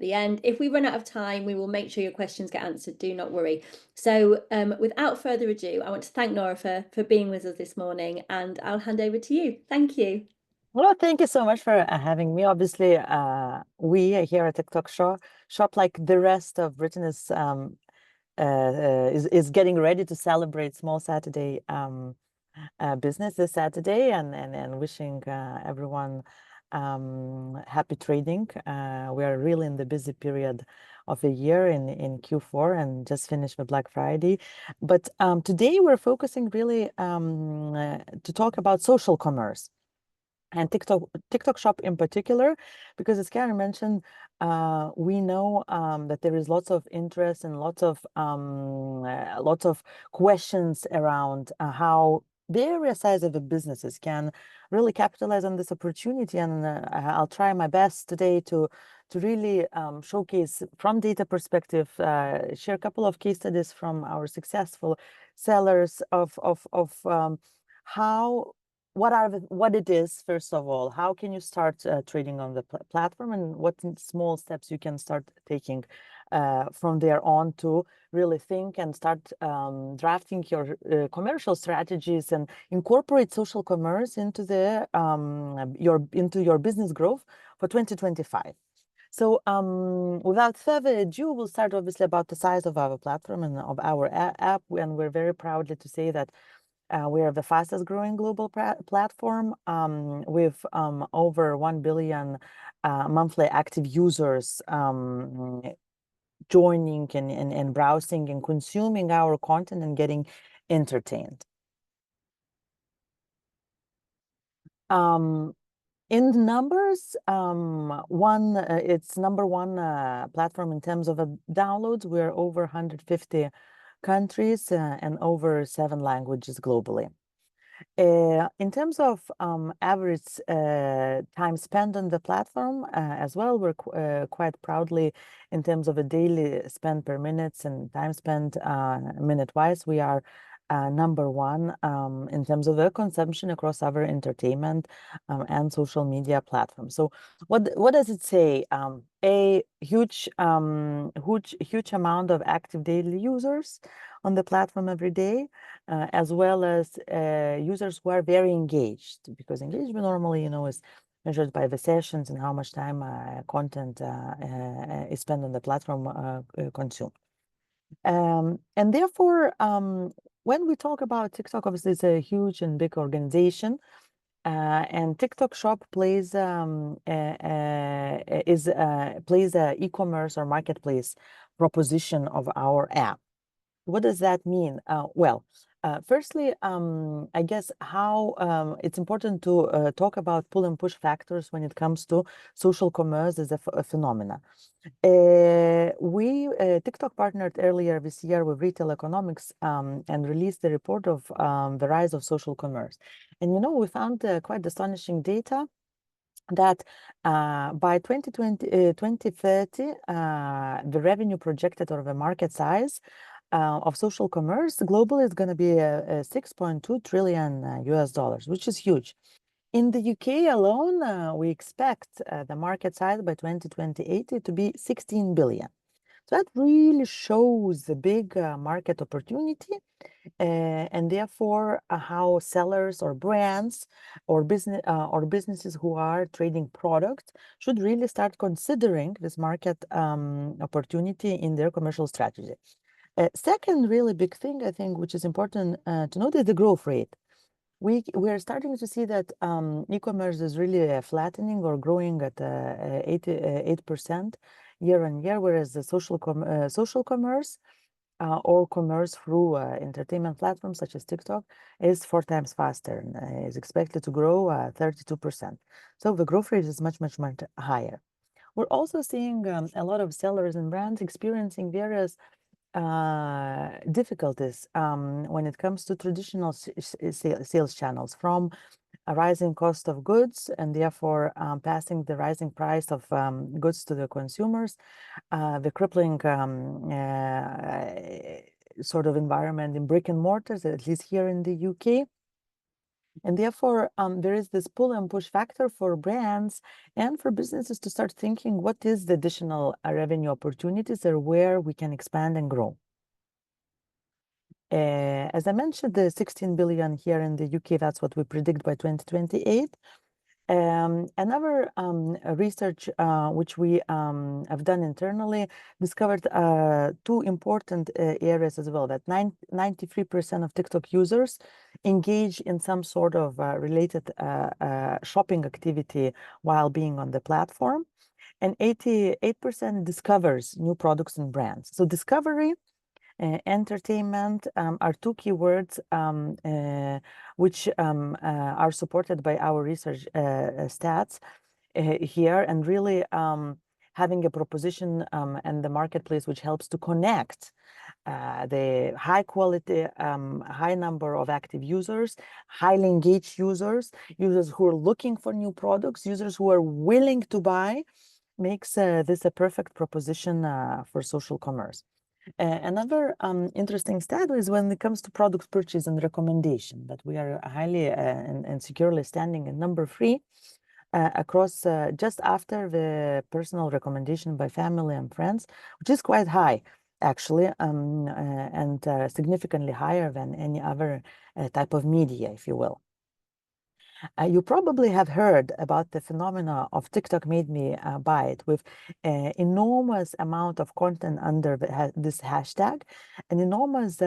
the end. If we run out of time, we will make sure your questions get answered. Do not worry. So without further ado, I want to thank Nora for being with us this morning, and I'll hand over to you. Thank you. Well, thank you so much for having me. Obviously, we here at TikTok Shop, like the rest of Britain, is getting ready to celebrate Small Saturday business this Saturday, and wishing everyone happy trading. We are really in the busy period of the year in Q4 and just finished with Black Friday. But today we're focusing really to talk about social commerce and TikTok Shop in particular, because as Karen mentioned, we know that there is lots of interest and lots of questions around how various sides of the businesses can really capitalize on this opportunity. And I'll try my best today to really showcase from data perspective, share a couple of case studies from our successful sellers of how what it is, first of all, how can you start trading on the platform, and what small steps you can start taking from there on to really think and start drafting your commercial strategies and incorporate social commerce into your business growth for 2025. So without further ado, we'll start obviously about the size of our platform and of our app, and we're very proudly to say that we are the fastest growing global platform with over 1 billion monthly active users joining and browsing and consuming our content and getting entertained. In the numbers, it's number one platform in terms of downloads. We're over 150 countries and over 7 languages globally. In terms of average time spent on the platform as well, we're quite proudly in terms of a daily spend per minutes and time spent minute-wise, we are number one in terms of the consumption across our entertainment and social media platforms. So what does it say? A huge amount of active daily users on the platform every day, as well as users who are very engaged, because engagement normally, is measured by the sessions and how much time content is spent on the platform consumed. And therefore, when we talk about TikTok, obviously it's a huge and big organization, and TikTok Shop plays a e-commerce or marketplace proposition of our app. What does that mean? Firstly, I guess how it's important to talk about pull and push factors when it comes to social commerce as a phenomena. TikTok partnered earlier this year with Retail Economics and released the report of the rise of social commerce. And we found quite astonishing data that by 2030, the revenue projected, or the market size of social commerce globally, is going to be $6.2 trillion US dollars, which is huge. In the UK alone, we expect the market size by 2028 to be 16 billion. So that really shows the big market opportunity, and therefore how sellers or brands or businesses who are trading products should really start considering this market opportunity in their commercial strategy. Second really big thing, I think, which is important to note, is the growth rate. We are starting to see that e-commerce is really flattening or growing at 8% year on year, whereas the social commerce or commerce through entertainment platforms such as TikTok is 4 times faster and is expected to grow 32%. So the growth rate is much higher. We're also seeing a lot of sellers and brands experiencing various difficulties when it comes to traditional sales channels, from a rising cost of goods and therefore passing the rising price of goods to the consumers, the crippling sort of environment in brick and mortars, at least here in the UK, And therefore, there is this pull and push factor for brands and for businesses to start thinking what is the additional revenue opportunities or where we can expand and grow. As I mentioned, the 16 billion here in the UK, that's what we predict by 2028. Another research which we have done internally discovered two important areas as well, that 93% of TikTok users engage in some sort of related shopping activity while being on the platform, and 88% discovers new products and brands. So discovery, entertainment are two keywords which are supported by our research stats here, and really having a proposition and the marketplace which helps to connect the high quality, high number of active users, highly engaged users, users who are looking for new products, users who are willing to buy, makes this a perfect proposition for social commerce. Another interesting stat is when it comes to product purchase and recommendation, that we are highly and securely standing in number 3 across just after the personal recommendation by family and friends, which is quite high actually, and significantly higher than any other type of media, if you will. You probably have heard about the phenomena of TikTok made me buy it, with enormous amount of content under this hashtag, and enormous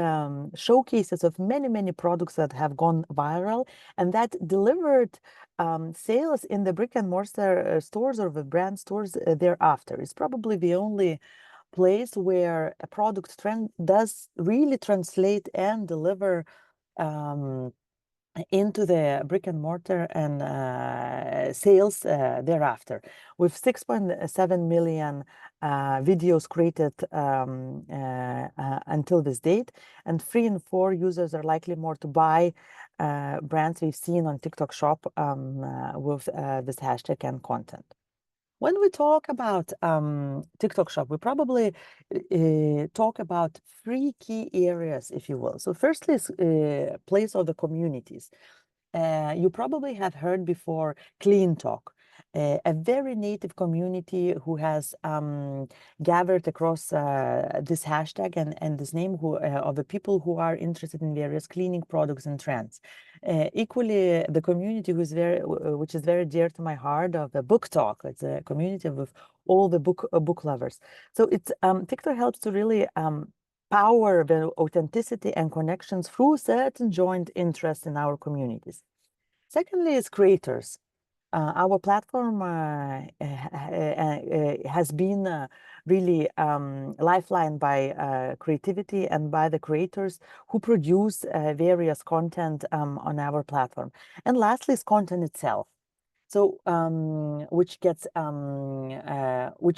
showcases of many products that have gone viral and that delivered sales in the brick and mortar stores or the brand stores thereafter. It's probably the only place where a product trend does really translate and deliver into the brick and mortar and sales thereafter, with 6.7 million videos created until this date, and 3 in 4 users are likely more to buy brands we've seen on TikTok Shop with this hashtag and content. When we talk about TikTok Shop, we probably talk about 3 key areas, if you will. So firstly is place of the communities. You probably have heard before Clean Talk, a very native community who has gathered across this hashtag and this name of the people who are interested in various cleaning products and trends. Equally, the community which is very dear to my heart, of the Book Talk. It's a community of all the book lovers. So it's TikTok helps to really power the authenticity and connections through certain joint interests in our communities. Secondly is creators. Our platform has been really lifeline by creativity and by the creators who produce various content on our platform. And lastly is content itself. So which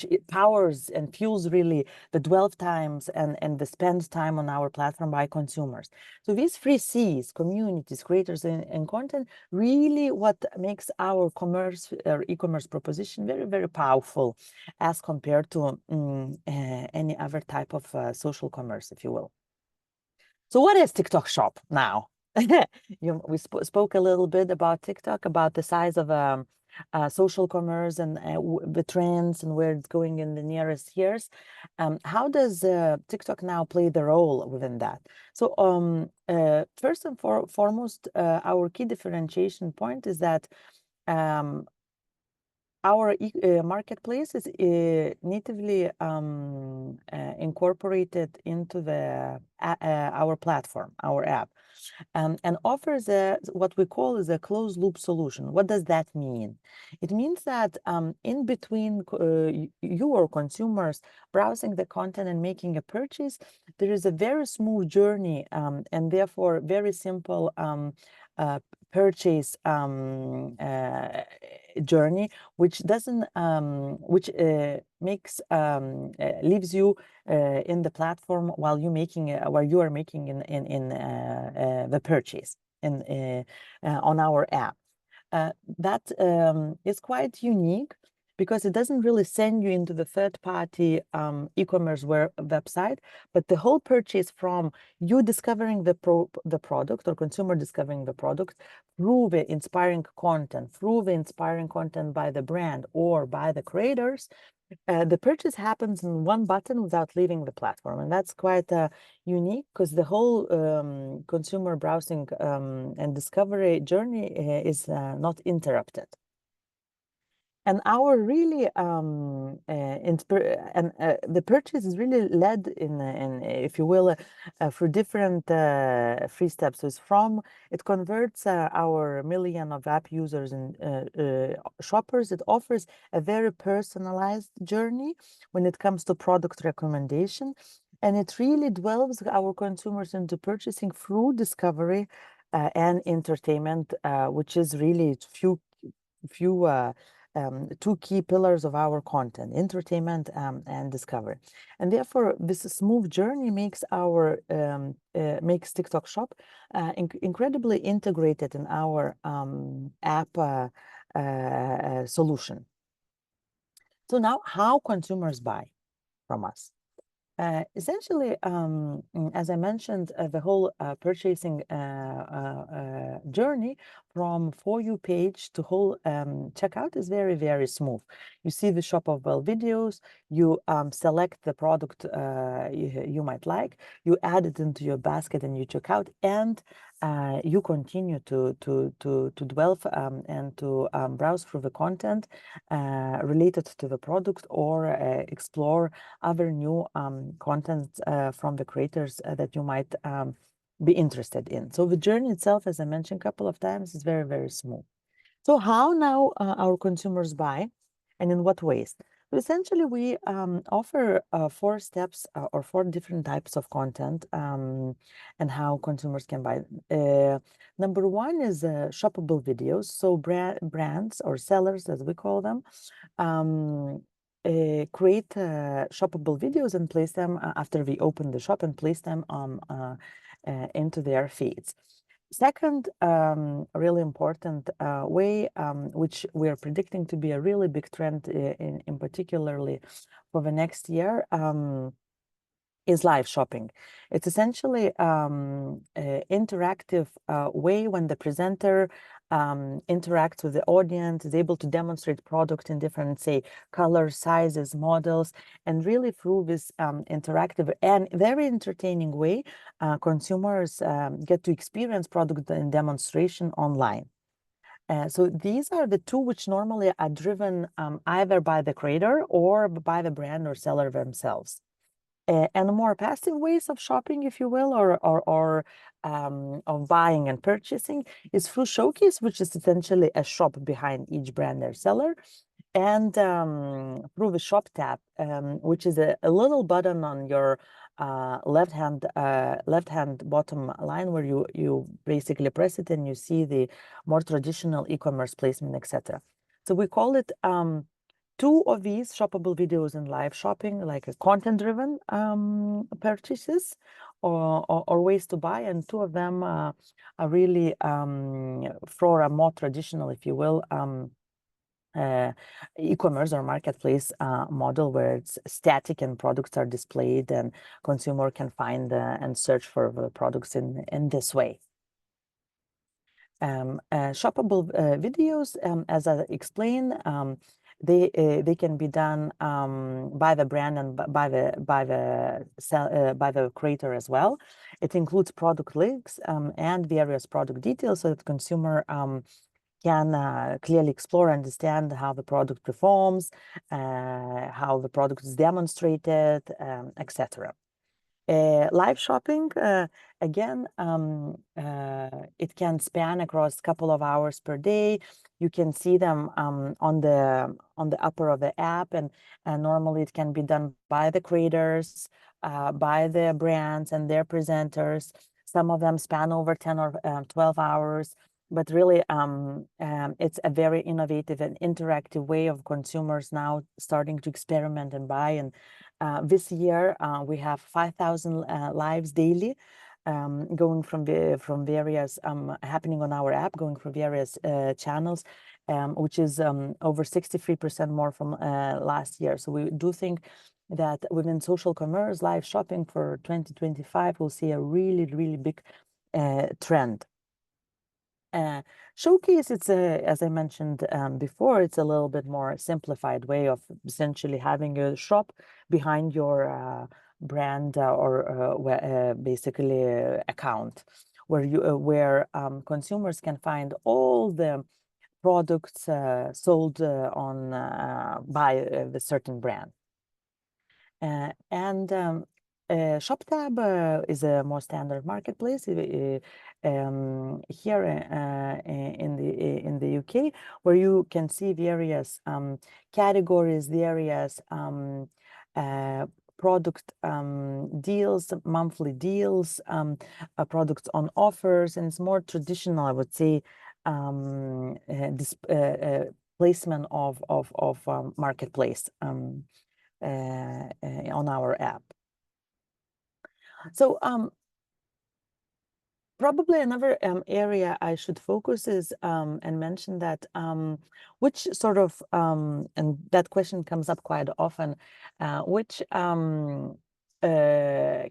it powers and fuels really the dwell times and the spend time on our platform by consumers. So these 3 C's, communities, creators, and content, really what makes our commerce or e-commerce proposition very powerful as compared to any other type of social commerce, if you will. So what is TikTok Shop now? We spoke a little bit about TikTok, about the size of social commerce and the trends and where it's going in the nearest years. How does TikTok now play the role within that? So first and foremost, our key differentiation point is that our marketplace is natively incorporated into our platform, our app, and offers what we call is a closed loop solution. What does that mean? It means that in between you or consumers browsing the content and making a purchase, there is a very smooth journey and therefore very simple purchase journey, which doesn't which makes leaves you in the platform while you are making in the purchase on our app. That is quite unique because it doesn't really send you into the third-party e-commerce website, but the whole purchase from you discovering the product or consumer discovering the product through the inspiring content by the brand or by the creators, the purchase happens in one button without leaving the platform. And that's quite unique, because the whole consumer browsing and discovery journey is not interrupted. And our really the purchase is really led in if you will, through different 3 steps. So it converts our million of app users and shoppers. It offers a very personalized journey when it comes to product recommendation, and it really dwells our consumers into purchasing through discovery and entertainment, which is really few 2 key pillars of our content: entertainment and discovery. And therefore, this smooth journey makes TikTok Shop incredibly integrated in our app solution. So now, how consumers buy from us? Essentially, as I mentioned, the whole purchasing journey from For You page to whole checkout is very, very smooth. You see the Shop of Well videos, you select the product you might like, you add it into your basket and you check out, and you continue to dwell and to browse through the content related to the product, or explore other new content from the creators that you might be interested in. So the journey itself, as I mentioned a couple of times, is very, very smooth. So how now our consumers buy, and in what ways? So essentially, we offer 4 steps or 4 different types of content and how consumers can buy. Number 1 is shoppable videos. So brands or sellers, as we call them, create shoppable videos and place them after we open the shop, and place them into their feeds. Second, really important way, which we are predicting to be a really big trend in particularly for the next year, is live shopping. It's essentially interactive way when the presenter interacts with the audience, is able to demonstrate product in different, say, colors, sizes, models, and really through this interactive and very entertaining way, consumers get to experience product in demonstration online. So these are the 2 which normally are driven either by the creator or by the brand or seller themselves. And the more passive ways of shopping, if you will, or of buying and purchasing, is through Showcase, which is essentially a shop behind each brand or seller, and through the Shop tab, which is a little button on your left hand bottom line, where you basically press it and you see the more traditional e-commerce placement, etc. So we call it 2 of these shoppable videos and live shopping, like a content-driven purchases or ways to buy, and 2 of them are really for a more traditional, if you will, e-commerce or marketplace model, where it's static and products are displayed and consumer can find and search for the products in this way. Shoppable videos, as I explained, they can be done by the brand and by the creator as well. It includes product links and various product details, so that consumer can clearly explore, understand how the product performs, how the product is demonstrated, etc. Live shopping, again, it can span across a couple of hours per day. You can see them on the upper of the app, and normally it can be done by the creators, by the brands and their presenters. Some of them span over 10 or 12 hours, but really it's a very innovative and interactive way of consumers now starting to experiment and buy. And this year we have 5,000 lives daily going from various happening on our app, going from various channels, which is over 63% more from last year. So we do think that within social commerce, live shopping for 2025, we'll see a really, really big trend. Showcase, it's as I mentioned before, it's a little bit more simplified way of essentially having a shop behind your brand or basically account, where consumers can find all the products sold on by the certain brand. ShopTab is a more standard marketplace here in the UK, where you can see various categories, various product deals, monthly deals, products on offers, and it's more traditional, I would say, placement of marketplace on our app. So probably another area I should focus is and mention that which sort of and that question comes up quite often, which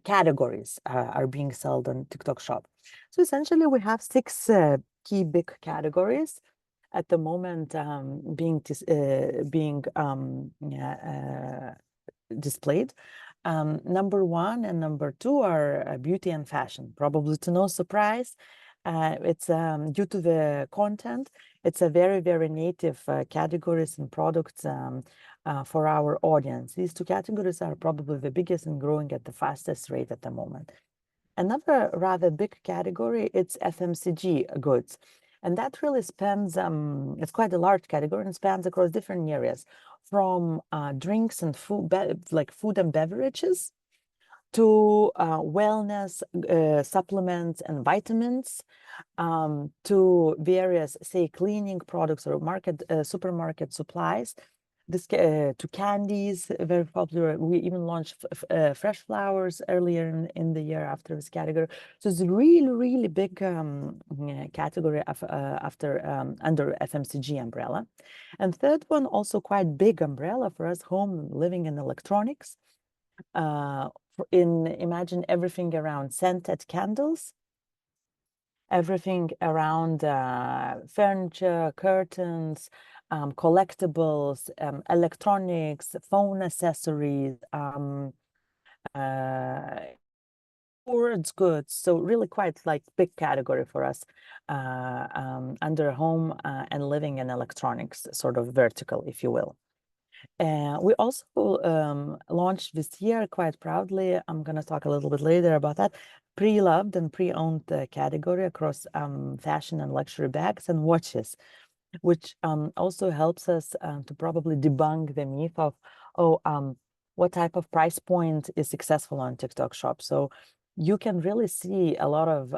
categories are being sold on TikTok Shop. So essentially we have 6 key big categories at the moment being displayed. Number 1 and number 2 are beauty and fashion. Probably to no surprise, it's due to the content. It's a very, very native categories and products for our audience. These 2 categories are probably the biggest and growing at the fastest rate at the moment. Another rather big category, it's FMCG goods. And that really spans, it's quite a large category and spans across different areas, from drinks and food, like food and beverages, to wellness supplements and vitamins, to various, say, cleaning products or supermarket supplies, to candies, very popular. We even launched fresh flowers earlier in the year after this category. So it's a really, really big category under FMCG umbrella. And third one, also quite big umbrella for us, home, living, and electronics. Imagine everything around scented candles, everything around furniture, curtains, collectibles, electronics, phone accessories, storage goods. So really quite like big category for us under home and living and electronics sort of vertical, if you will. We also launched this year quite proudly. I'm going to talk a little bit later about that. Pre-loved and pre-owned category across fashion and luxury bags and watches, which also helps us to probably debunk the myth of, what type of price point is successful on TikTok Shop. So you can really see a lot of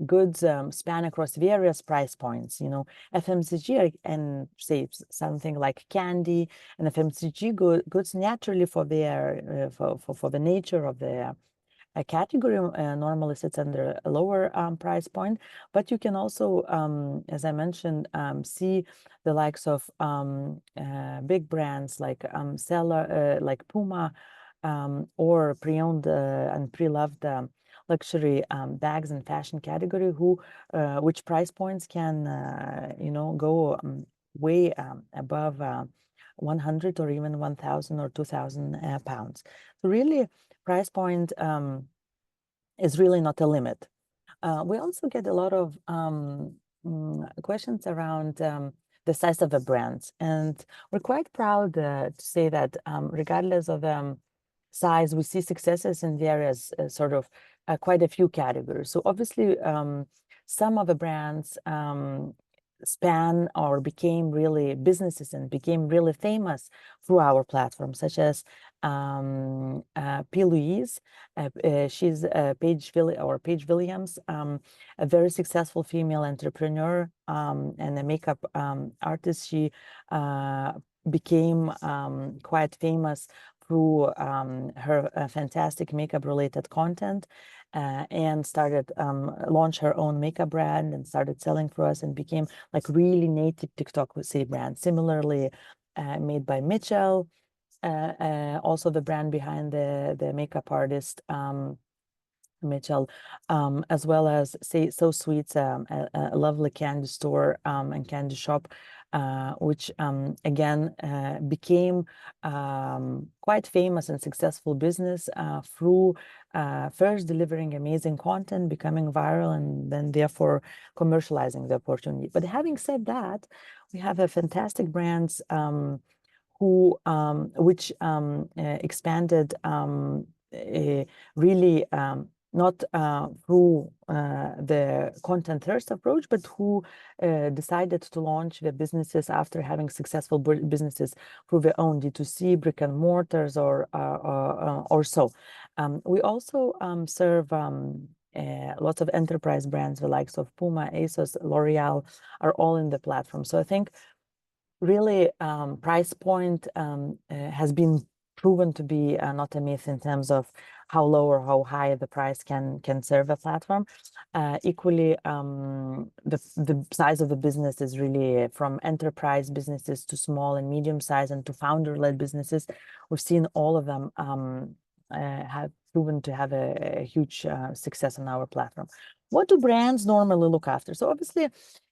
goods span across various price points. You know, FMCG and say something like candy and FMCG goods naturally for their for the nature of the category normally sits under a lower price point, but you can also, as I mentioned, see the likes of big brands like like Puma, or pre-owned and pre-loved luxury bags and fashion category, which price points can go way above 100 or even 1,000 or 2,000 pounds. So really, price point is really not a limit. We also get a lot of questions around the size of the brands, and we're quite proud to say that regardless of size, we see successes in various sort of quite a few categories. So obviously, some of the brands span or became really businesses and became really famous through our platform, such as P. Louise. She's Paige Williams, a very successful female entrepreneur and a makeup artist. She became quite famous through her fantastic makeup-related content, and started launch her own makeup brand and started selling for us and became like really native TikTok say brand. Similarly, made by Mitchell, also the brand behind the makeup artist Mitchell, as well as say So Sweets, a lovely candy store and candy shop, which again became quite famous and successful business through first delivering amazing content, becoming viral, and then therefore commercializing the opportunity. But having said that, we have a fantastic brands who which expanded really not through the content first approach, but who decided to launch their businesses after having successful businesses through their own D2C, brick and mortars, or so. We also serve lots of enterprise brands, the likes of Puma, ASOS, L'Oreal are all in the platform. So I think really price point has been proven to be not a myth in terms of how low or how high the price can serve a platform. Equally, the size of the business is really from enterprise businesses to small and medium size and to founder-led businesses. We've seen all of them have proven to have a huge success on our platform. What do brands normally look after? So obviously,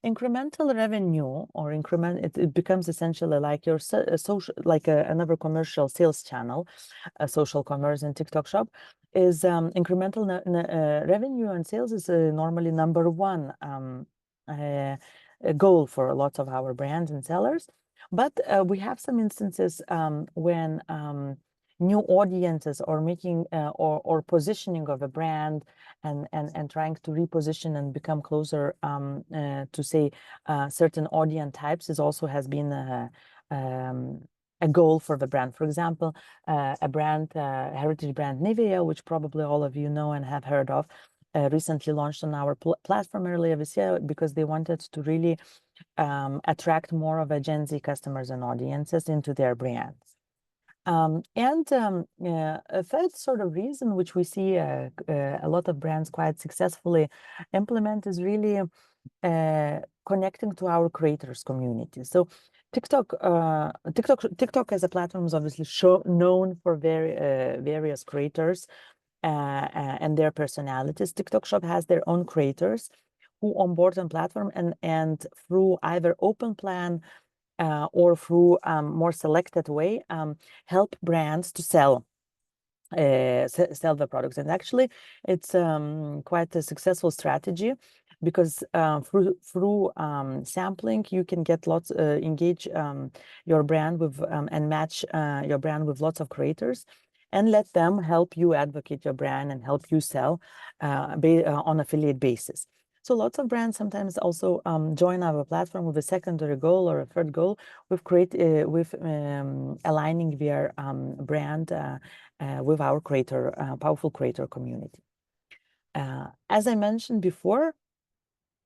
incremental revenue or it becomes essentially like your social, like another commercial sales channel, a social commerce and TikTok shop is incremental revenue and sales is normally number one goal for lots of our brands and sellers. But we have some instances when new audiences or making or positioning of a brand and trying to reposition and become closer to say certain audience types is also has been a goal for the brand. For example, a brand, heritage brand Nivea, which probably all of you know and have heard of, recently launched on our platform earlier this year because they wanted to really attract more of a Gen Z customers and audiences into their brands. A third sort of reason which we see a lot of brands quite successfully implement is really connecting to our creators community. So TikTok as a platform is obviously known for various creators and their personalities. TikTok Shop has their own creators who onboard on platform and through either open plan or through more selected way, help brands to sell the products. And actually, it's quite a successful strategy because through sampling, you can get lots, engage your brand with and match your brand with lots of creators and let them help you advocate your brand and help you sell on affiliate basis. So lots of brands sometimes also join our platform with a secondary goal or a third goal with aligning their brand with our powerful creator community. As I mentioned before,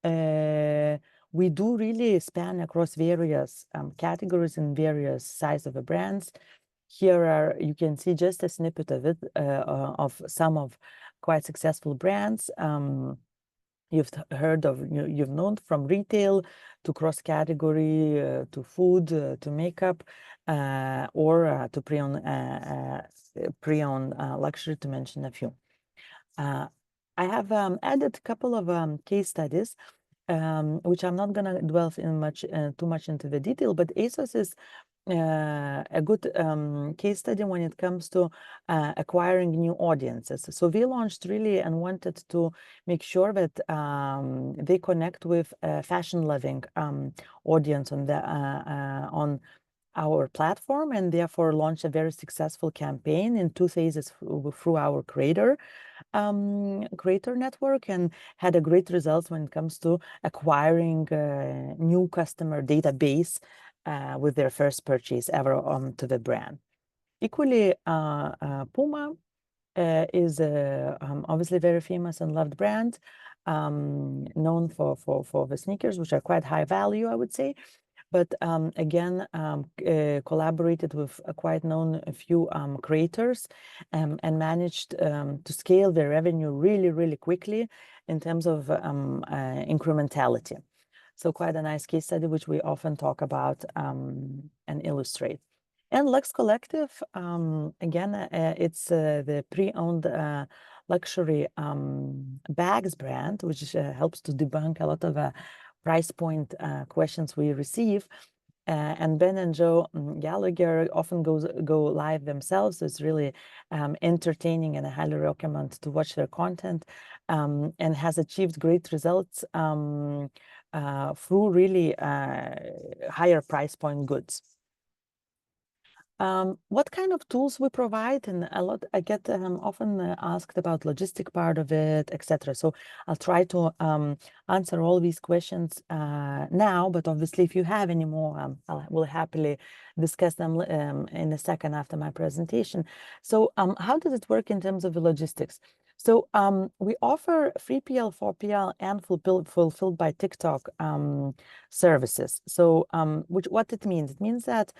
we do really span across various categories and various sizes of the brands. Here you can see just a snippet of it, of some of quite successful brands. You've heard of, you've known from retail to cross-category, to food, to makeup, or to pre-owned luxury, to mention a few. I have added a couple of case studies, which I'm not going to dwell too much into the detail, but ASOS is a good case study when it comes to acquiring new audiences. So we launched really and wanted to make sure that they connect with a fashion-loving audience on our platform, and therefore launched a very successful campaign in 2 phases through our creator network, and had a great results when it comes to acquiring new customer database with their first purchase ever to the brand. Equally, Puma is obviously very famous and loved brand, known for the sneakers, which are quite high value, I would say. but again, collaborated with a quite known a few creators and managed to scale their revenue really, really quickly in terms of incrementality. So quite a nice case study, which we often talk about and illustrate. And Lux Collective, again, it's the pre-owned luxury bags brand, which helps to debunk a lot of price point questions we receive. And Ben and Joe Gallagher often go live themselves. So it's really entertaining, and I highly recommend to watch their content, and has achieved great results through really higher price point goods. What kind of tools we provide, and I get often asked about logistic part of it, etc. So I'll try to answer all these questions now, but obviously if you have any more, I will happily discuss them in a second after my presentation. So how does it work in terms of the logistics? So we offer 3PL, 4PL, and fulfilled by TikTok services. So what it means? It means that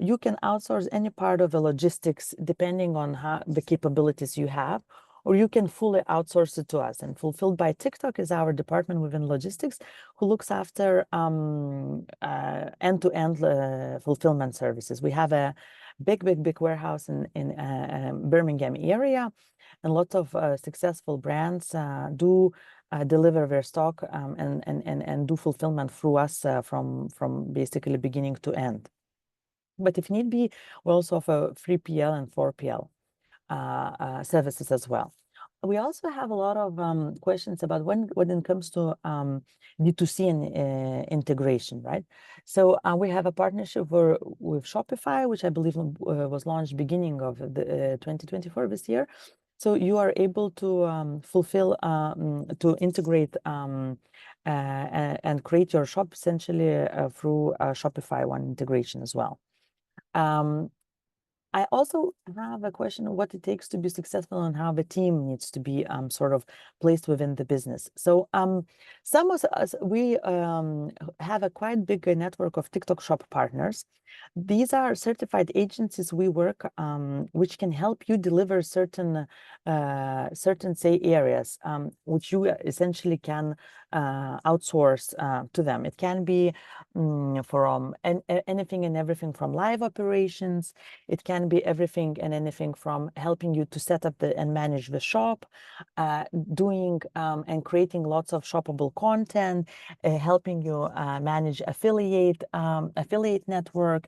you can outsource any part of the logistics depending on the capabilities you have, or you can fully outsource it to us. And Fulfilled by TikTok is our department within logistics who looks after end-to-end fulfillment services. We have a big warehouse in Birmingham area, and lots of successful brands do deliver their stock and do fulfillment through us from basically beginning to end. But if need be, we also offer 3PL and 4PL services as well. We also have a lot of questions about when it comes to D2C and integration, right? So we have a partnership with Shopify, which I believe was launched beginning of the 2024 this year. So you are able to fulfill, to integrate and create your shop essentially through Shopify One integration as well. I also have a question of what it takes to be successful and how the team needs to be sort of placed within the business. So some of us, we have a quite big network of TikTok Shop partners. These are certified agencies we work, which can help you deliver certain say areas, which you essentially can outsource to them. It can be from anything and everything from live operations. It can be everything and anything from helping you to set up and manage the shop, doing and creating lots of shoppable content, helping you manage affiliate network,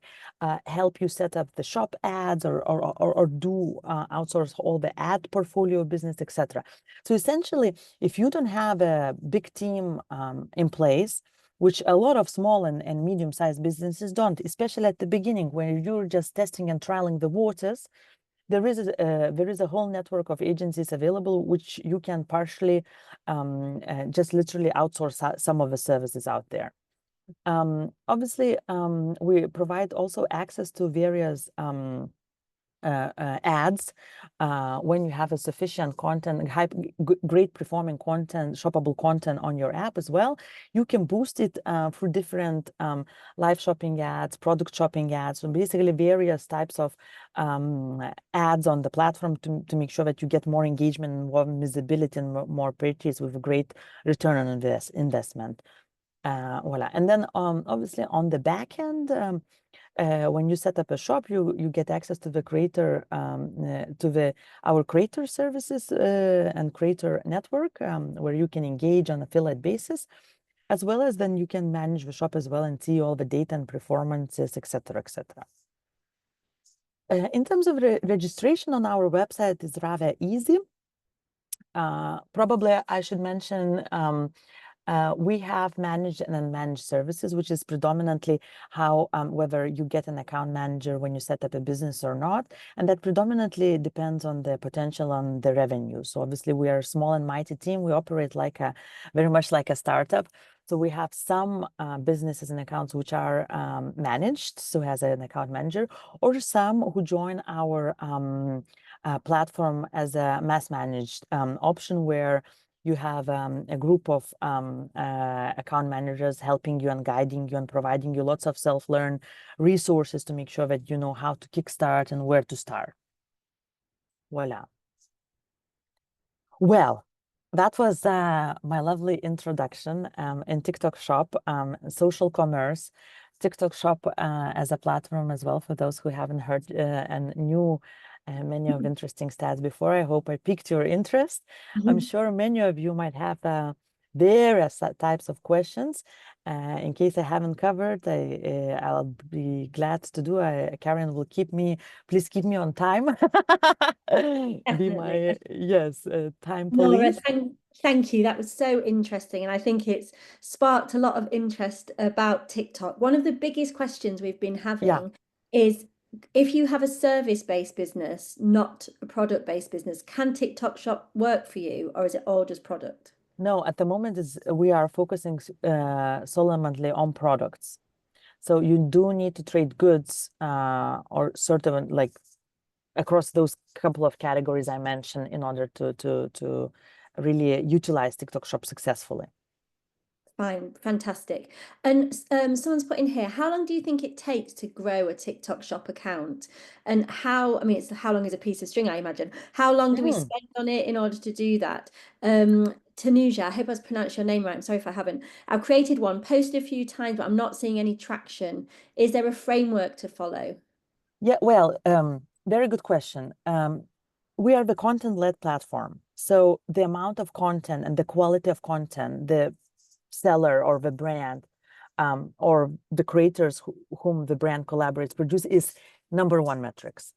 help you set up the shop ads or do outsource all the ad portfolio business, etc. So essentially, if you don't have a big team in place, which a lot of small and medium-sized businesses don't, especially at the beginning when you're just testing and trialing the waters, there is a whole network of agencies available which you can partially just literally outsource some of the services out there. Obviously, we provide also access to various ads when you have a sufficient content, great performing content, shoppable content on your app as well. You can boost it through different live shopping ads, product shopping ads, so basically various types of ads on the platform to make sure that you get more engagement and more visibility and more purchase with a great return on investment. Voila. And then obviously on the back end, when you set up a shop, you get access to the creator, our creator services and creator network, where you can engage on an affiliate basis, as well as then you can manage the shop as well and see all the data and performances, etc., etc. In terms of registration on our website, is rather easy. Probably I should mention we have managed and unmanaged services, which is predominantly how whether you get an account manager when you set up a business or not, and that predominantly depends on the potential on the revenue. So obviously we are a small and mighty team. We operate very much like a startup. So we have some businesses and accounts which are managed, so has an account manager, or some who join our platform as a mass managed option where You have a group of account managers helping you and guiding you and providing you lots of self-learn resources to make sure that you know how to kickstart and where to start. Voila. Well, that was my lovely introduction in TikTok Shop, social commerce, TikTok Shop as a platform as well for those who haven't heard and knew many of interesting stats before. I hope I piqued your interest. I'm sure many of you might have various types of questions. In case I haven't covered, I'll be glad to do. Karen will please keep me on time. Be Definitely. my, yes, time Nora, police. thank you. That was so interesting. And I think it's sparked a lot of interest about TikTok. One of the biggest questions we've been Yeah. having is if you have a service-based business, not a product-based business, can TikTok Shop work for you, or is it all just product? No, at the moment we are focusing solely on products. So you do need to trade goods or sort of like across those couple of categories I mentioned in order to really utilize TikTok Shop successfully. Fine, fantastic. And someone's put in here, how long do you think it takes to grow a TikTok Shop account? And how, I mean, it's how long is a piece of string, I imagine. How long do we spend on it in order to do that? Tanuja, I hope I pronounced your name right. I'm sorry if I haven't. I've created one, posted a few times, but I'm not seeing any traction. Is there a framework to follow? Yeah, well, very good question. We are the content-led platform. So the amount of content and the quality of content, the seller or the brand or the creators whom the brand collaborates produce is number one metrics.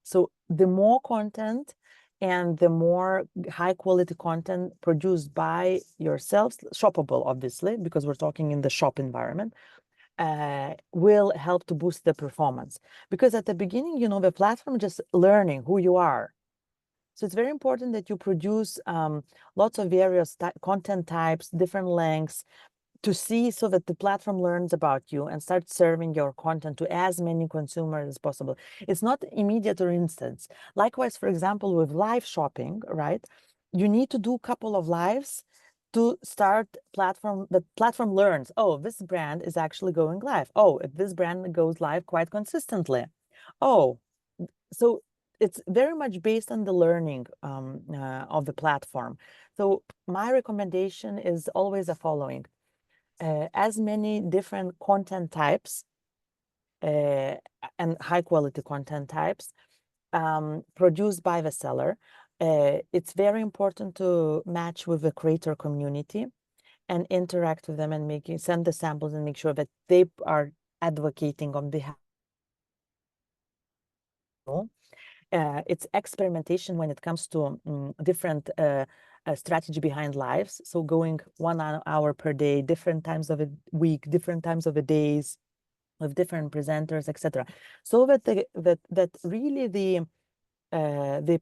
So the more content and the more high quality content produced by yourselves, shoppable, obviously, because we're talking in the shop environment, will help to boost the performance. Because at the beginning, you know, the platform just learning who you are. So it's very important that you produce lots of various content types, different lengths, to see so that the platform learns about you and starts serving your content to as many consumers as possible. It's not immediate or instant. Likewise, for example, with live shopping, right? You need to do a couple of lives to start the platform learns, oh, this brand is actually going live. Oh, this brand goes live quite consistently. Oh, so it's very much based on the learning of the platform. So my recommendation is always the following. As many different content types and high quality content types produced by the seller. It's very important to match with the creator community and interact with them and send the samples and make sure that they are advocating on behalf. It's experimentation when it comes to different strategy behind lives. So going 1 hour per day, different times of a week, different times of the days, with different presenters, etc. So that that really the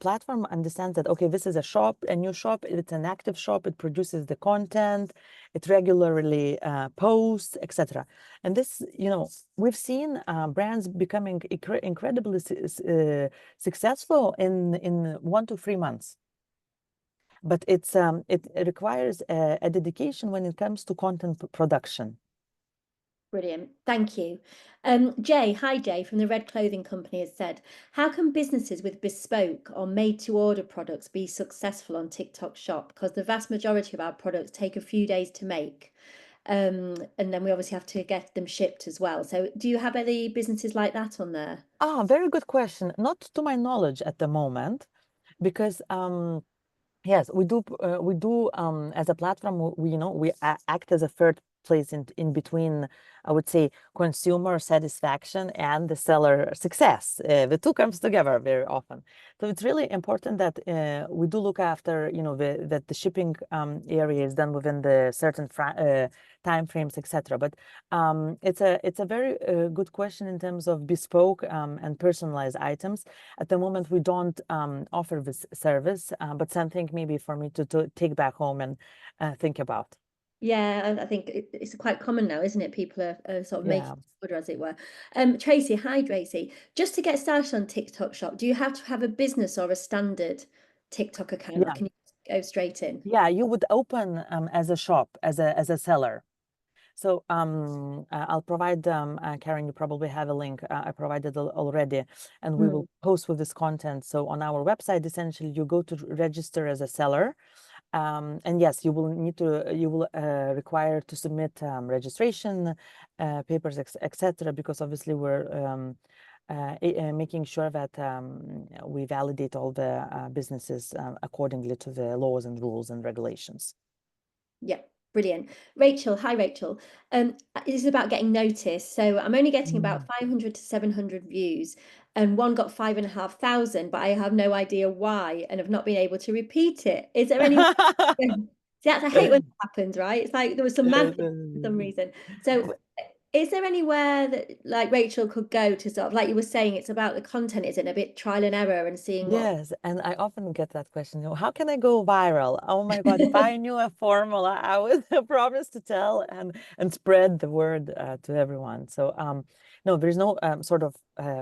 platform understands that, okay, this is a new shop, it's an active shop, it produces the content, it regularly posts, etc. And this, you know, we've seen brands becoming incredibly successful in 1 to 3 months. But it requires a dedication when it comes to content production. Brilliant. Thank you. Jay, hi Jay from the Red Clothing Company has said, how can businesses with bespoke or made to order products be successful on TikTok Shop? Because the vast majority of our products take a few days to make. And then we obviously have to get them shipped as well. So do you have any businesses like that on there? Ah, very good question. Not to my knowledge at the moment, because yes, we do as a platform, we act as a third place in between, I would say, consumer satisfaction and the seller success. The two comes together very often. So it's really important that we do look after, that the shipping area is done within the certain time frames, etc. But it's a very good question in terms of bespoke and personalized items. At the moment, we don't offer this service, but something maybe for me to take back home and think about. Yeah, I think it's quite common now, isn't it? People are sort of making Yeah. order, as it were. Tracy, hi Tracy. Just to get started on TikTok Shop, do you have to have a business or a standard TikTok account, or Yeah. can you go straight in. Yeah, you would open as a shop, as a seller. So I'll provide, Karen, you probably have a link. I provided already, and we will post with this content. So on our website, essentially, you go to register as a seller. And yes, you will require to submit registration papers, etc. Because obviously we're making sure that we validate all the businesses accordingly to the laws and rules and regulations. Yeah, brilliant. Rachel, hi Rachel. This is about getting noticed. So I'm only getting about 500 to 700 views, and one got 5,500, but I have no idea why and have not been able to repeat it. Is there any See, I hate when it happens, right? It's like there was some magic for some reason. So is there anywhere that like Rachel could go to sort of, like you were saying, it's about the content, isn't it? A bit trial and error and seeing what Yes, and I often get that question, how can I go viral? Oh my God, if I knew a formula, I would promise to tell and spread the word to everyone. So no, there's no sort of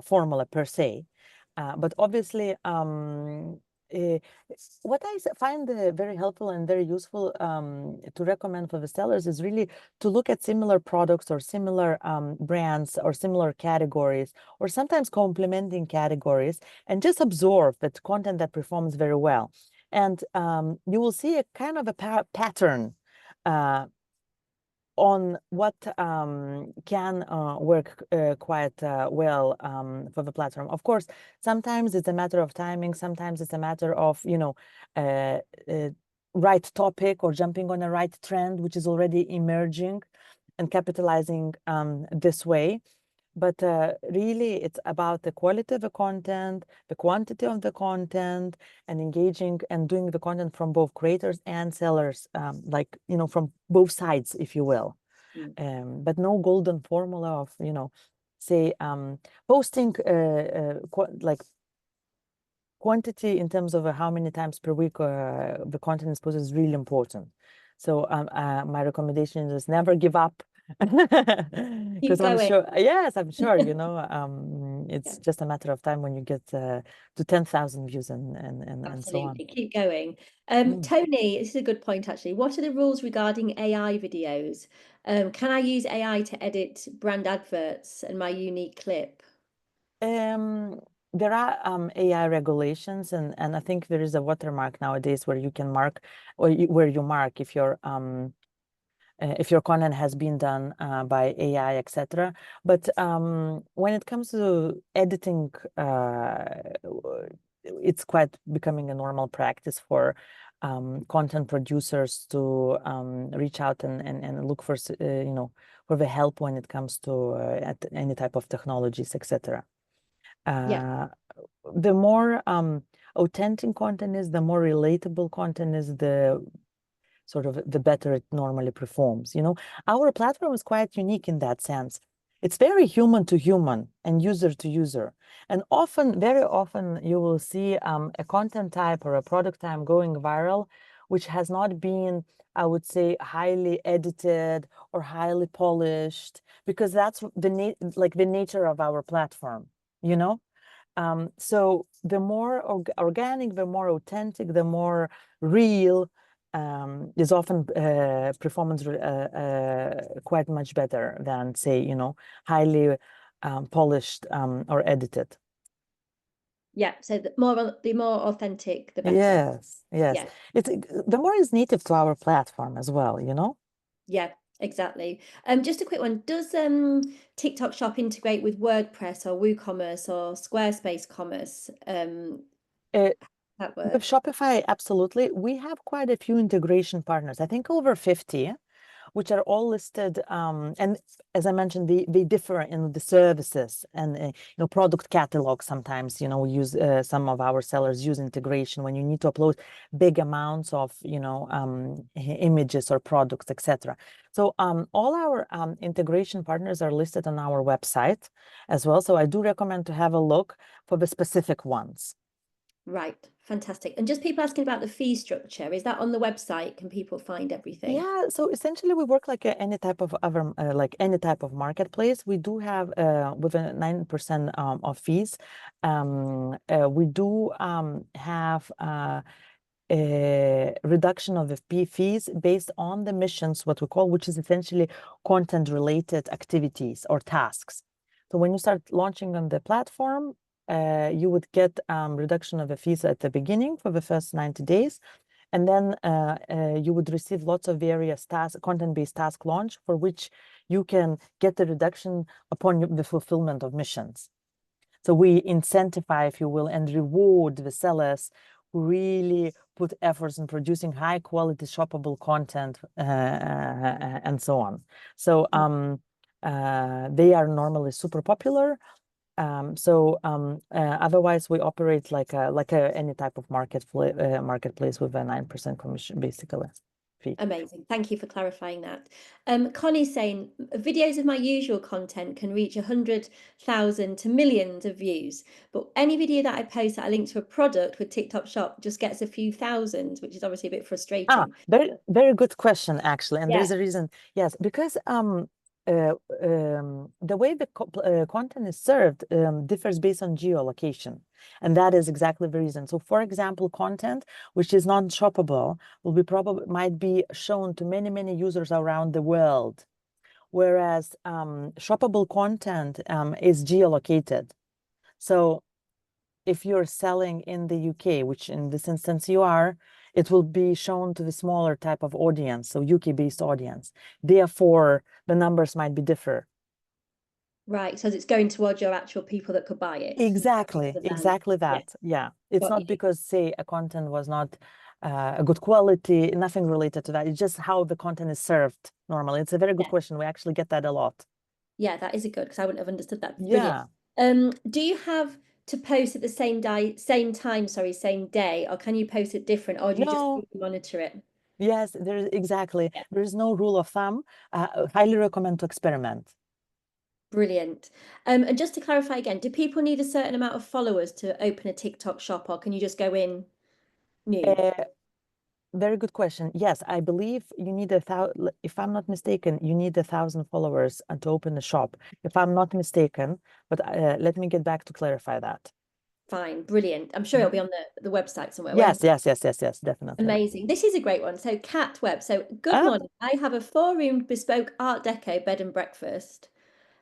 formula per se, but obviously what I find very helpful and very useful to recommend for the sellers is really to look at similar products or similar brands or similar categories, or sometimes complementing categories, and just absorb that content that performs very well. And you will see a kind of a pattern on what can work quite well for the platform. Of course, sometimes it's a matter of timing, sometimes it's a matter of, right topic or jumping on a right trend, which is already emerging, and capitalizing this way. But really, it's about the quality of the content, the quantity of the content, and engaging and doing the content from both creators and sellers, from both sides, if you will. But no golden formula of, say, posting like quantity in terms of how many times per week the content is posted is really important. So my recommendation is never give up. Because I'm sure, yes, I'm sure, it's just a matter of time when you get to 10,000 views and so on. Absolutely, keep going. Tony, this is a good point actually. What are the rules regarding AI videos? Can I use AI to edit brand adverts and my unique clip? There are AI regulations, and I think there is a watermark nowadays where you can mark, or where you mark if your content has been done by AI, etc. But when it comes to editing, it's quite becoming a normal practice for content producers to reach out and look for for the help when it comes to any type of technologies, etc. The more authentic content is, the more relatable content is, the better it normally performs. Our platform is quite unique in that sense. It's very human to human and user to user. And very often, you will see a content type or a product type going viral, which has not been, I would say, highly edited or highly polished, because that's the nature of our platform, So the more organic, the more authentic, the more real, is often performance quite much better than, say, highly polished or edited. Yeah, so the more authentic, the better. Yes. Yeah. It's the more is native to our platform as well, Yeah, exactly. Just a quick one. Does TikTok Shop integrate with WordPress or WooCommerce or Squarespace Commerce? That With work? Shopify, absolutely. We have quite a few integration partners, I think over 50, which are all listed. And as I mentioned, they differ in the services and product catalog. Sometimes we use some of our sellers use integration when you need to upload big amounts of images or products, etc. So all our integration partners are listed on our website as well. So I do recommend to have a look for the specific ones. Right, fantastic. And just people asking about the fee structure, is that on the website? Can people find everything? Yeah, so essentially we work like any type of other any type of marketplace. We do have with a 9% of fees. We do have reduction of FP fees based on the missions, what we call, which is essentially content-related activities or tasks. So when you start launching on the platform, you would get reduction of the fees at the beginning for the first 90 days. And then you would receive lots of various tasks, content-based task launch, for which you can get the reduction upon the fulfillment of missions. So we incentivize, if you will, and reward the sellers who really put efforts in producing high quality shoppable content and so on. So they are normally super popular. Otherwise we operate like any type of marketplace with a 9% commission, basically. Fee. Amazing. Thank you for clarifying that. Connie's saying videos of my usual content can reach 100,000 to millions of views, but any video that I post that I link to a product with TikTok Shop just gets a few thousands, which is obviously a bit frustrating. Very, very good question, actually. And Yeah. there's a reason. Yes, because the way the content is served differs based on geolocation. And that is exactly the reason. So for example, content which is non-shoppable might be shown to many, many users around the world. Whereas shoppable content is geolocated. So if you're selling in the UK, which in this instance you are, it will be shown to the smaller type of audience, so UK-based audience. Therefore, the numbers might be different. Right, so it's going towards your actual people that could buy it. Exactly that. Yeah. It's not because, say, a content was not a good quality, nothing related to that. It's just how the content is served normally. It's a very good question. We actually get that a lot. Yeah, that is a good, because I wouldn't have understood that. Yeah. Brilliant. Do you have to post at the same day, or can you post it different, or do you just monitor it? Yes, exactly. Yeah. There is no rule of thumb. Highly recommend to experiment. Brilliant. And just to clarify again, do people need a certain amount of followers to open a TikTok shop, or can you just go in new? Very good question. Yes, I believe you need if I'm not mistaken, you need 1,000 followers to open a shop. If I'm not mistaken, but let me get back to clarify that. Fine, brilliant. I'm sure it'll be on the website somewhere. Yes, definitely. Amazing. This is a great one. So Cat Web. So good morning. I have a 4-roomed bespoke Art Deco bed and breakfast.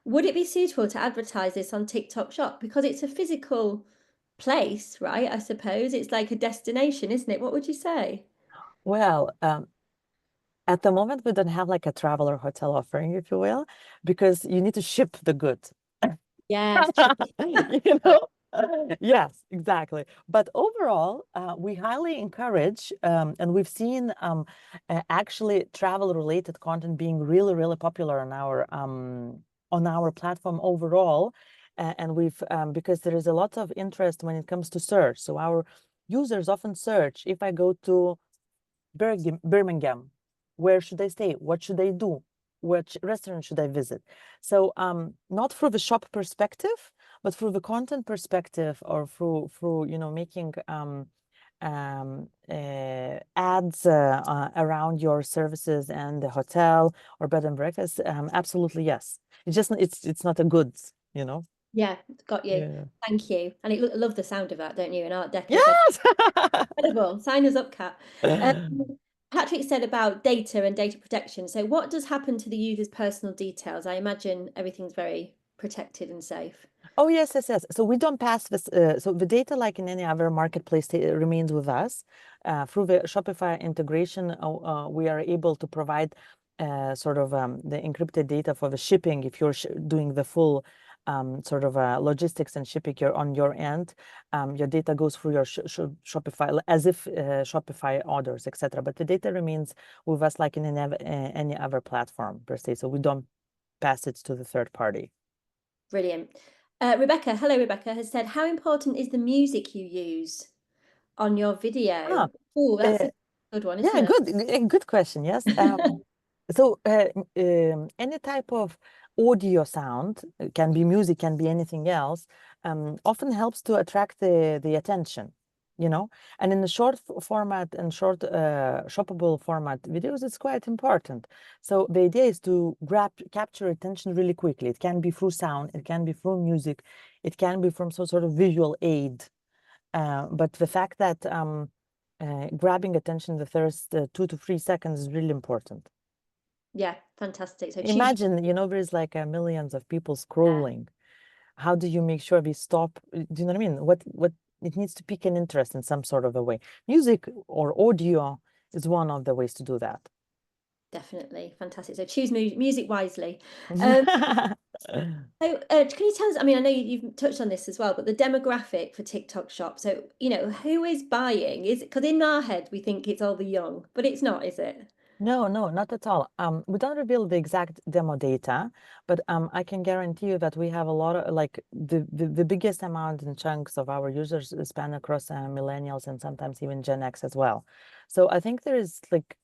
Would it be suitable to advertise this on TikTok Shop? Because it's a physical place, right? I suppose it's like a destination, isn't it? What would you say? Well, at the moment, we don't have like a travel or hotel offering, if you will, because you need to ship the goods. Yes. You know? Yes, exactly. But overall, we highly encourage, and we've seen actually travel-related content being really, really popular on our platform overall. And we've because there is a lot of interest when it comes to search. So our users often search, if I go to Birmingham, where should I stay? What should I do? Which restaurant should I visit? So not through the shop perspective, but through the content perspective, or through making ads around your services and the hotel or bed and breakfast. Absolutely, yes. It's not a goods, Yeah, got you. Yeah. Thank you. And I love the sound of that, don't you? An Art Deco. Yes. Incredible. Sign us up, Kat. Patrick said about data and data protection. So what does happen to the user's personal details? I imagine everything's very protected and safe. Oh, yes. So we don't pass this. So the data, like in any other marketplace, remains with us. Through the Shopify integration, we are able to provide sort of the encrypted data for the shipping. If you're doing the full sort of logistics and shipping on your end, your data goes through your Shopify as if Shopify orders, etc. But the data remains with us like in any other platform per se. So we don't pass it to the third party. Brilliant. Rebecca, hello, Rebecca, has said, how important is the music you use on your video? Oh, that's a good one, isn't it? Yeah, good question. Yes. So any type of audio sound, can be music, can be anything else, often helps to attract the attention, and in the short format and short shoppable format videos, it's quite important. So the idea is to capture attention really quickly. It can be through sound, it can be through music, it can be from some sort of visual aid. But the fact that grabbing attention the first 2 to 3 seconds is really important. Yeah, fantastic. So choose. Imagine, there's like millions of people Yeah, scrolling. How do you make sure we stop? Do you know what I mean? What it needs to pique an interest in some sort of a way. Music or audio is one of the ways to do that. definitely. Fantastic. So choose music wisely. Um, So, can you tell us, I mean, I know you've touched on this as well, but the demographic for TikTok Shop. So, who is buying? Is it because in our head we think it's all the young, but it's not, is it? No, not at all. We don't reveal the exact demo data, but I can guarantee you that we have a lot of like the biggest amount in chunks of our users span across millennials and sometimes even Gen X as well. So I think there is like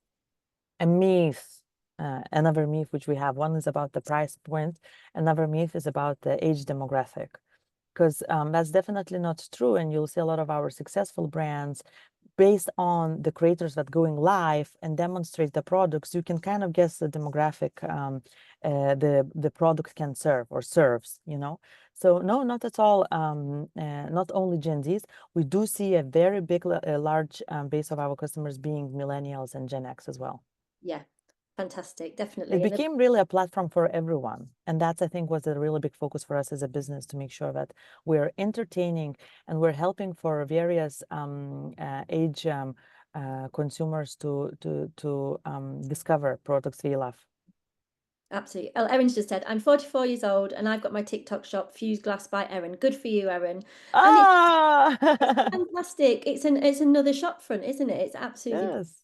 a myth, another myth which we have. One is about the price point, another myth is about the age demographic. Because that's definitely not true, and you'll see a lot of our successful brands based on the creators that going live and demonstrate the products. You can kind of guess the demographic the product can serve or serves. So no, not at all. Not only Gen Zs, we do see a very big, large base of our customers being millennials and Gen X as well. Yeah, fantastic, It definitely. became really a platform for everyone. And that's, I think, was a really big focus for us as a business to make sure that we're entertaining and we're helping for various age consumers to discover products they love. Absolutely. Oh, Erin's just said, I'm 44 years old and I've got my TikTok shop, Fused Glass by Erin. Good for you, Erin. And it's Ah! fantastic. It's another shop front, isn't it? It's absolutely. Yes.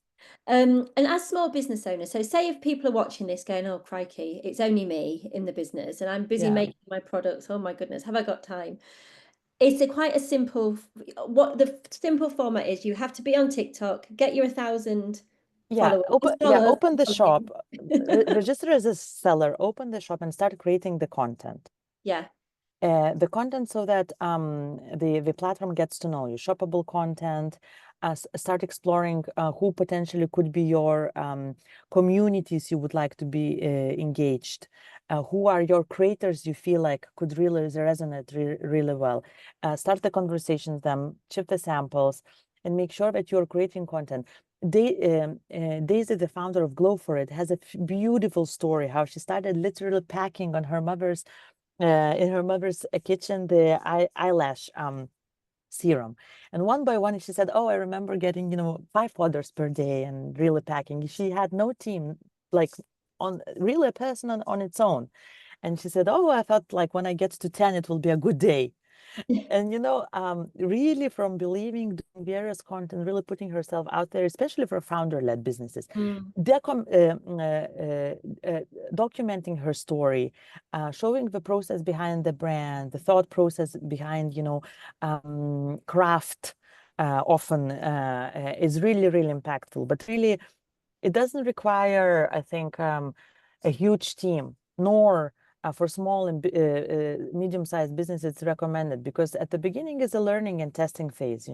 And as small business owners, so say if people are watching this going, oh crikey, it's only me in the business and I'm busy Yeah. making my products. Oh my goodness, have I got time? It's quite a simple, what the simple format is, you have to be on TikTok, get your 1,000 Yeah, followers, followers. open the shop, register as a seller, open the shop and start creating the content. Yeah, The content so that the platform gets to know you, shoppable content, start exploring who potentially could be your communities you would like to be engaged. Who are your creators you feel like could really resonate really well. Start the conversations, them, ship the samples, and make sure that you're creating content. Daisy, the founder of Glow for It, has a beautiful story how she started literally packing on her mother's in her mother's kitchen the eyelash serum, and one by one she said, oh, I remember getting 5 orders per day and really packing. She had no team, like on really a person on its own, and she said, oh, I thought like when I get to 10 it will be a good day. And really from believing, doing various content, really putting herself out there, especially for founder-led businesses, mm, documenting her story, showing the process behind the brand, the thought process behind, craft, often is really, really impactful. But really, it doesn't require, I think, a huge team, nor for small and medium-sized businesses, it's recommended because at the beginning is a learning and testing phase,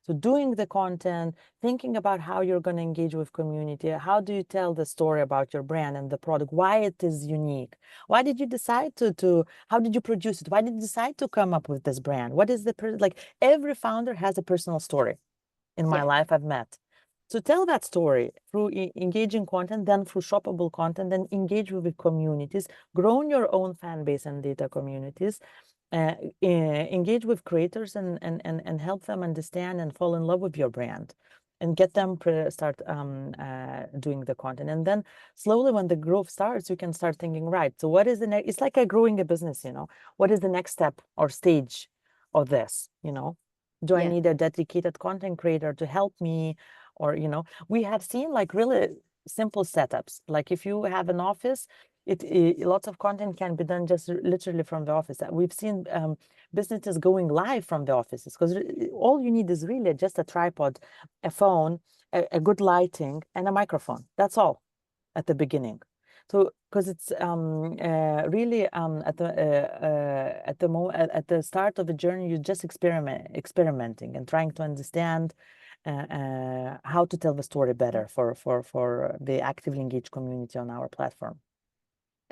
So doing the content, thinking about how you're going to engage with community, how do you tell the story about your brand and the product, why it is unique, why did you decide how did you produce it, why did you decide to come up with this brand, what is like every founder has a personal story in my yeah, life I've met. So tell that story through engaging content, then through shoppable content, then engage with the communities, grow your own fan base and data communities, engage with creators and help them understand and fall in love with your brand and get them start doing the content. And then slowly when the growth starts, you can start thinking, right, so what is the next? It's like growing a business, what is the next step or stage of this, Do I yeah. need a dedicated content creator to help me? Or, we have seen like really simple setups. Like if you have an office, lots of content can be done just literally from the office. We've seen businesses going live from the offices because all you need is really just a tripod, a phone, a good lighting, and a microphone. That's all at the beginning. So because it's really at the start of the journey, you're just experimenting and trying to understand how to tell the story better for the actively engaged community on our platform.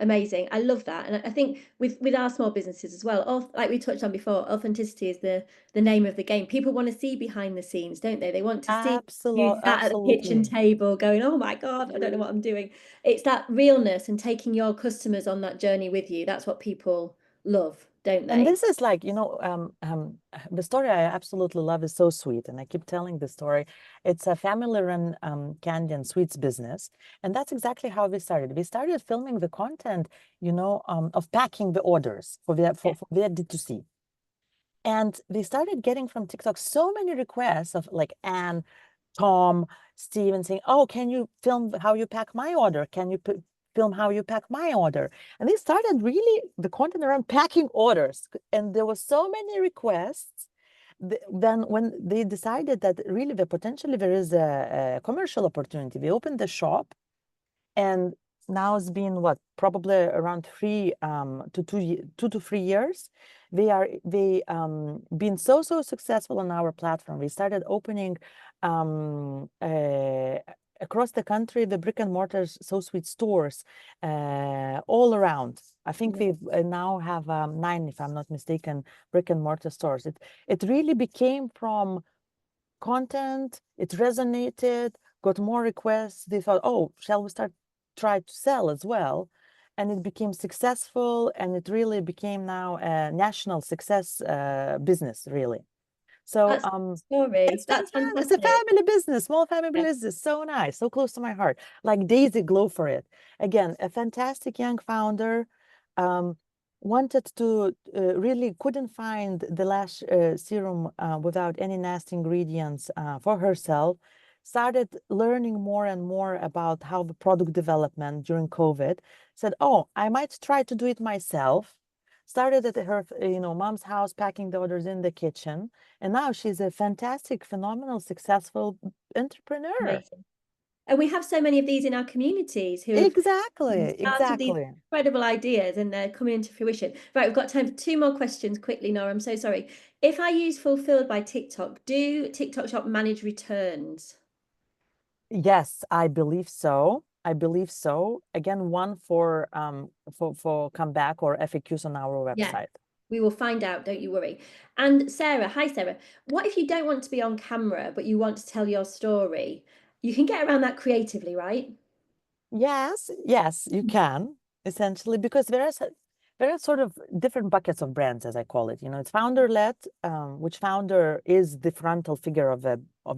Amazing. I love that. And I think with our small businesses as well, like we touched on before, authenticity is the name of the game. People want to see behind the scenes, don't they? They want to see you sat at the kitchen Absolutely. table going, oh my God, I don't know what I'm doing. It's that realness and taking your customers on that journey with you. That's what people love, don't And they? this is like, the story I absolutely love is so sweet. And I keep telling the story. It's a family-run candy and sweets business. And that's exactly how we started. We started filming the content, of packing the orders for their D2C. And they started getting from TikTok so many requests of like Anne, Tom, Steven saying, oh, can you film how you pack my order? Can you film how you pack my order? And they started really the content around packing orders. And there were so many requests. Then when they decided that really potentially there is a commercial opportunity, they opened the shop. And now it's been what, probably around 2 to 3 years. They been so successful on our platform. We started opening across the country the brick and mortar So Sweet stores all around. I think we now have 9, if I'm not mistaken, brick and mortar stores. It really became from content. It resonated, got more requests. They thought, oh, shall we try to sell as well? And it became successful, and it really became now a national success business, really. So That's story. That's it's a fantastic. family business, small family business, so nice, so close to my heart. Like Daisy Glow for it. Again, a fantastic young founder, wanted to really couldn't find the lash serum without any nasty ingredients for herself. Started learning more and more about how the product development during COVID. Said, oh, I might try to do it myself. Started at her mom's house, packing the orders in the kitchen, and now she's a fantastic, phenomenal, successful entrepreneur. Amazing. And we have so many of these in our communities who have started these incredible ideas and they're coming into fruition. Right, we've got time for 2 more questions quickly, Nora. I'm so sorry. If I use Fulfilled by TikTok, do TikTok Shop manage returns? Yes, I believe so. I believe so. Again, one for comeback or FAQs on our Yeah, website. we will find out, don't you worry. And Sarah, hi Sarah. What if you don't want to be on camera, but you want to tell your story? You can get around that creatively, right? Yes, you can, essentially, because there are sort of different buckets of brands, as I call it. It's founder-led, which founder is the frontal figure of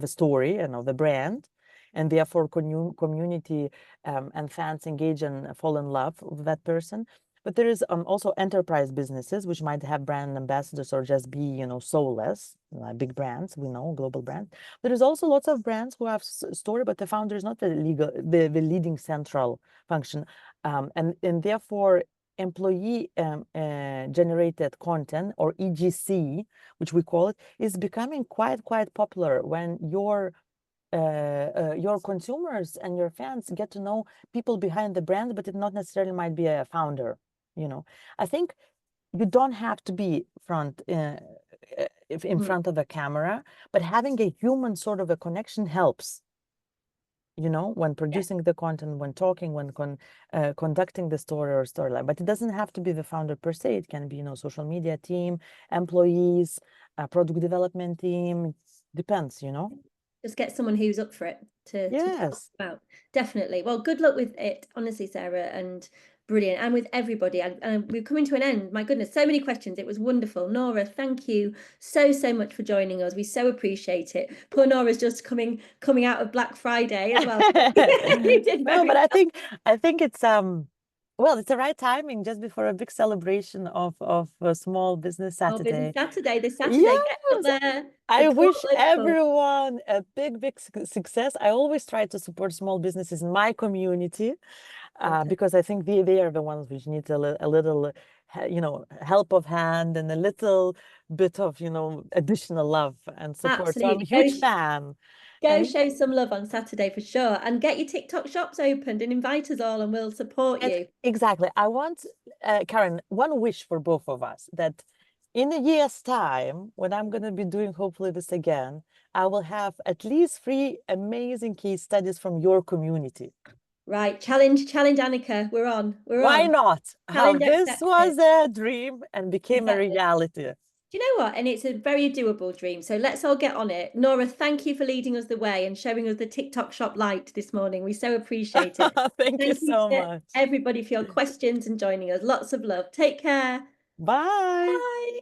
a story and of the brand, and therefore community and fans engage and fall in love with that person. But there is also enterprise businesses which might have brand ambassadors or just be, soulless, big brands, we know, global brands. There is also lots of brands who have story, but the founder is not the leading central function, and therefore employee generated content, or EGC, which we call it, is becoming quite popular when your consumers and your fans get to know people behind the brand, but it not necessarily might be a founder. I think you don't have to be in front of a camera, but having a human sort of a connection helps. When producing the content, when talking, when conducting the story or storyline. But it doesn't have to be the founder per se. It can be, social media team, employees, product development team. Depends, Just get someone who's up for it to talk about. Definitely. Well, good luck with it, honestly, Sarah, and brilliant. And with everybody. And we're coming to an end. My goodness, so many questions. It was wonderful. Nora, thank you so much for joining us. We so appreciate it. Poor Nora's just coming out of Black Friday as well. No, but I think it's well, it's the right timing just before a big celebration of Small Business Saturday. This Saturday. Yes. Get up there. I wish everyone a big success. I always try to support small businesses in my community because I think they are the ones which need a little, help of hand and a little bit of, additional love and support. Absolutely. So I'm a huge fan. Go show some love on Saturday for sure, and get your TikTok shops opened and invite us all and we'll support you. Exactly. I want, Karen, one wish for both of us, that in a year's time, when I'm going to be doing hopefully this again, I will have at least 3 amazing case studies from your community. Right, challenge Annika. We're on. We're Why on. not? How Challenge this accepted. was a dream and became a Exactly. reality. Do you know what? And it's a very doable dream. So let's all get on it. Nora, thank you for leading us the way and showing us the TikTok shop light this morning. We so appreciate it. Thank you Thank you so to much. everybody for your questions and joining us. Lots of love. Take care. Bye. Bye.